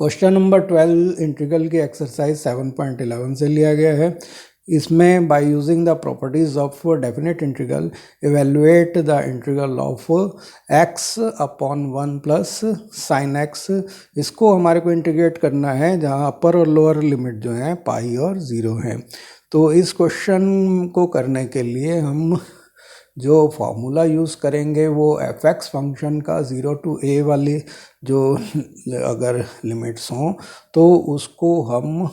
Question number 12 integral की exercise 7.11 से लिया गया है। इसमें by using the properties of definite integral evaluate the integral of x upon 1 plus sine x. इसको हमारे को इंटीग्रेट करना है जहाँ अपर और लोअर लिमिट जो है पाई और ज़ीरो है। तो इस क्वेश्चन को करने के लिए हम जो फॉर्मूला यूज़ करेंगे वो एफ एक्स फंक्शन का 0 to a वाली जो अगर लिमिट्स हों तो उसको हम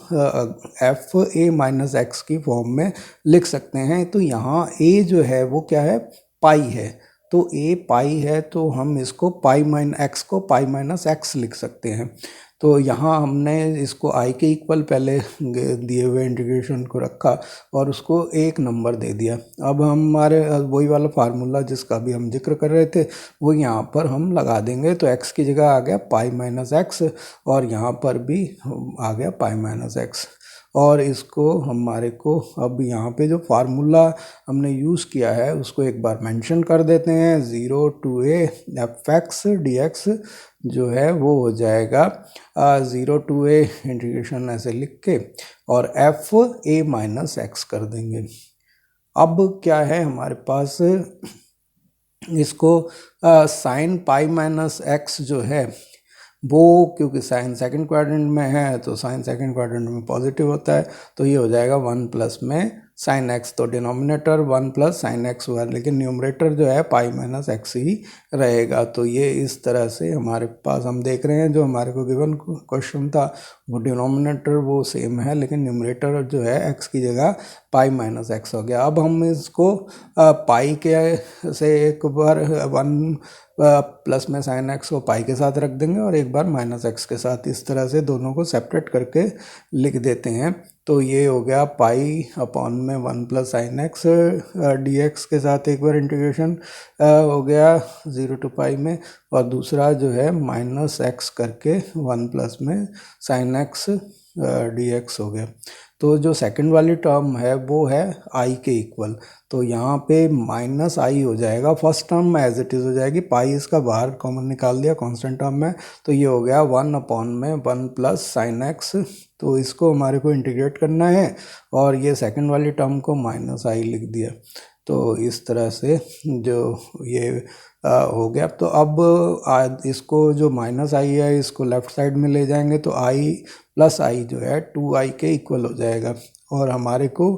एफ ए माइनस एक्स की फॉर्म में लिख सकते हैं। तो यहाँ a जो है वो क्या है, पाई है। तो a पाई है तो हम इसको पाई माइनस एक्स को पाई माइनस एक्स लिख सकते हैं। तो यहाँ हमने इसको i के इक्वल पहले दिए हुए इंटीग्रेशन को रखा और उसको एक नंबर दे दिया। अब हमारे वही वाला फार्मूला जिसका भी हम जिक्र कर रहे थे वो यहाँ पर हम लगा देंगे। तो x की जगह आ गया पाई माइनस एक्स और यहाँ पर भी आ गया पाई माइनस एक्स। और इसको हमारे को अब यहाँ पे जो फार्मूला हमने यूज़ किया है उसको एक बार मेंशन कर देते हैं। 0 to a F x D x जो है वो हो जाएगा 0 to a इंटीग्रेशन ऐसे लिख के और एफ ए माइनस एक्स कर देंगे। अब क्या है हमारे पास, इसको साइन पाई माइनस एक्स जो है वो क्योंकि साइन सेकंड क्वाड्रेंट में है तो साइन सेकंड क्वाड्रेंट में पॉजिटिव होता है तो ये हो जाएगा 1 प्लस में साइन एक्स। तो डिनोमिनेटर 1 प्लस साइन एक्स हुआ लेकिन न्यूमरेटर जो है पाई माइनस एक्स ही रहेगा। तो ये इस तरह से हमारे पास हम देख रहे हैं जो हमारे को गिवन क्वेश्चन था वो डिनोमिनेटर वो सेम है लेकिन न्यूमरेटर जो है एक्स की जगह पाई माइनस एक्स हो गया। अब हम इसको पाई के से एक बार 1 प्लस में साइन एक्स को पाई के साथ रख देंगे और एक बार माइनस एक्स के साथ, इस तरह से दोनों को सेपरेट करके लिख देते हैं। तो ये हो गया पाई अपॉन में 1 plus sine x D x के साथ एक बार इंटीग्रेशन हो गया 0 to पाई में और दूसरा जो है माइनस एक्स करके 1 प्लस में साइन एक्स डी एक्स हो गया। तो जो सेकंड वाली टर्म है वो है आई के इक्वल। तो यहाँ पे माइनस आई हो जाएगा, फर्स्ट टर्म में एज इट इज़ हो जाएगी, पाई इसका बाहर कॉमन निकाल दिया कांस्टेंट टर्म में तो ये हो गया 1 अपॉन में 1 प्लस साइन एक्स। तो इसको हमारे को इंटीग्रेट करना है और ये सेकंड वाली टर्म को माइनस आई लिख दिया। तो इस तरह से जो ये हो गया। तो अब इसको जो माइनस आई है इसको लेफ़्ट साइड में ले जाएंगे तो आई प्लस आई जो है 2i के इक्वल हो जाएगा और हमारे को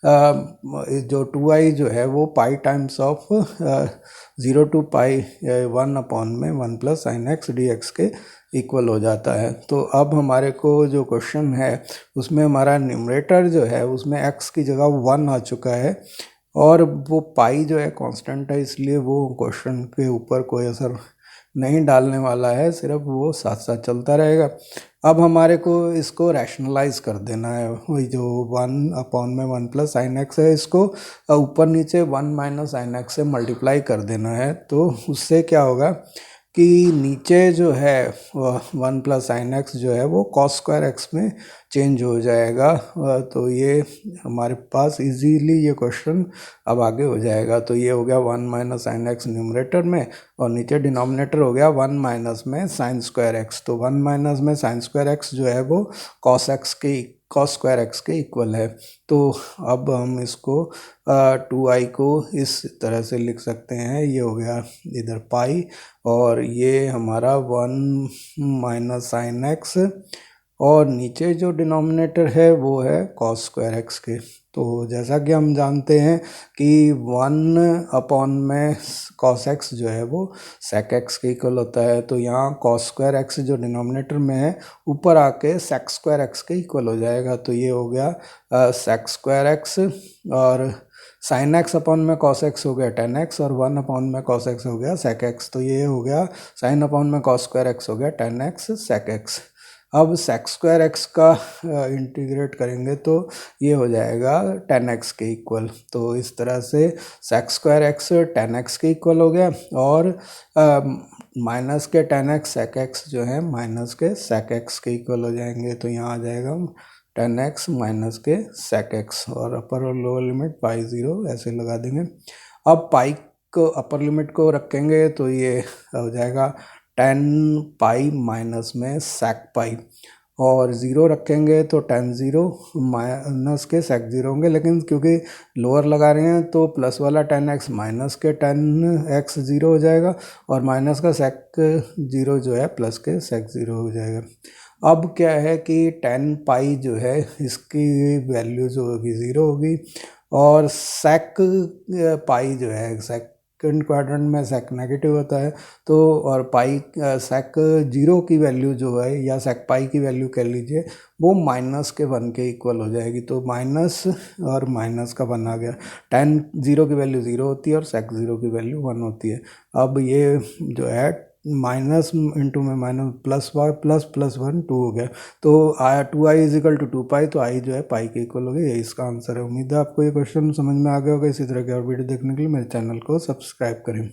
जो 2i जो है वो पाई times of 0 to pi 1 upon में 1 plus sine x D x के इक्वल हो जाता है। तो अब हमारे को जो क्वेश्चन है उसमें हमारा न्यूमरेटर जो है उसमें x की जगह 1 आ चुका है और वो पाई जो है कांस्टेंट है इसलिए वो क्वेश्चन के ऊपर कोई असर नहीं डालने वाला है, सिर्फ वो साथ साथ चलता रहेगा। अब हमारे को इसको रैशनलाइज कर देना है, वही जो 1 अपॉन में 1 प्लस साइन एक्स है इसको ऊपर नीचे 1 माइनस साइन एक्स से मल्टीप्लाई कर देना है। तो उससे क्या होगा कि नीचे जो है 1 प्लस साइन एक्स जो है वो कॉस स्क्वायर एक्स में चेंज हो जाएगा। तो ये हमारे पास इजीली ये क्वेश्चन अब आगे हो जाएगा। तो ये हो गया 1 माइनस साइन एक्स न्यूमरेटर में और नीचे डिनोमिनेटर हो गया 1 माइनस में साइन स्क्वायर एक्स। तो 1 माइनस में साइन स्क्वायर एक्स जो है वो कॉस स्क्वायर एक्स के इक्वल है। तो अब हम इसको 2i को इस तरह से लिख सकते हैं, ये हो गया इधर पाई और ये हमारा 1 माइनस साइन एक्स और नीचे जो डिनोमिनेटर है वो है कॉस स्क्वायर एक्स के। तो जैसा कि हम जानते हैं कि 1 अपॉन में कॉस एक्स जो है वो सेक एक्स के इक्वल होता है। तो यहाँ कॉस स्क्वायर एक्स जो डिनोमिनेटर में है ऊपर आके सेक स्क्वायर एक्स के इक्वल हो जाएगा। तो ये हो गया सेक स्क्वायर एक्स और साइन एक्स अपॉन में कॉस एक्स हो गया टेन एक्स और 1 अपॉन में कॉस एक्स हो गया सेक एक्स। तो ये हो गया साइन अपॉन में कॉस स्क्वायर एक्स हो गया टेन एक्स सेक एक्स। अब सेक स्क्वायर एक्स का इंटीग्रेट करेंगे तो ये हो जाएगा 10x के इक्वल। तो इस तरह से सेक स्क्वायर एक्स 10x के इक्वल हो गया और माइनस के 10x सेक एक्स जो है माइनस के सेक एक्स के इक्वल हो जाएंगे। तो यहाँ आ जाएगा 10x माइनस के सेक एक्स और अपर और लोअर लिमिट पाई 0 ऐसे लगा देंगे। अब पाई को अपर लिमिट को रखेंगे तो ये हो जाएगा टेन पाई माइनस में सेक पाई, और ज़ीरो रखेंगे तो टेन ज़ीरो माइनस के सेक ज़ीरो होंगे, लेकिन क्योंकि लोअर लगा रहे हैं तो प्लस वाला टेन एक्स माइनस के टेन एक्स ज़ीरो हो जाएगा, और माइनस का सेक ज़ीरो जो है प्लस के सेक ज़ीरो हो जाएगा। अब क्या है कि टेन पाई जो है इसकी वैल्यू जो होगी ज़ीरो होगी, और सेक पाई जो है सेकंड क्वाड्रेंट में सेक नेगेटिव होता है, तो और पाई सेक जीरो की वैल्यू जो है या सेक पाई की वैल्यू कह लीजिए वो माइनस के वन के इक्वल हो जाएगी। तो माइनस और माइनस का वन आ गया, टेन ज़ीरो की वैल्यू ज़ीरो होती है और सेक ज़ीरो की वैल्यू वन होती है। अब ये जो है माइनस इंटू में माइनस प्लस वन टू हो गया, तो two I is equal to two pi, तो आई जो है पाई के इक्वल हो गया। यही इसका आंसर है। उम्मीद है आपको ये क्वेश्चन समझ में आ गया होगा। इसी तरह के और वीडियो देखने के लिए मेरे चैनल को सब्सक्राइब करें।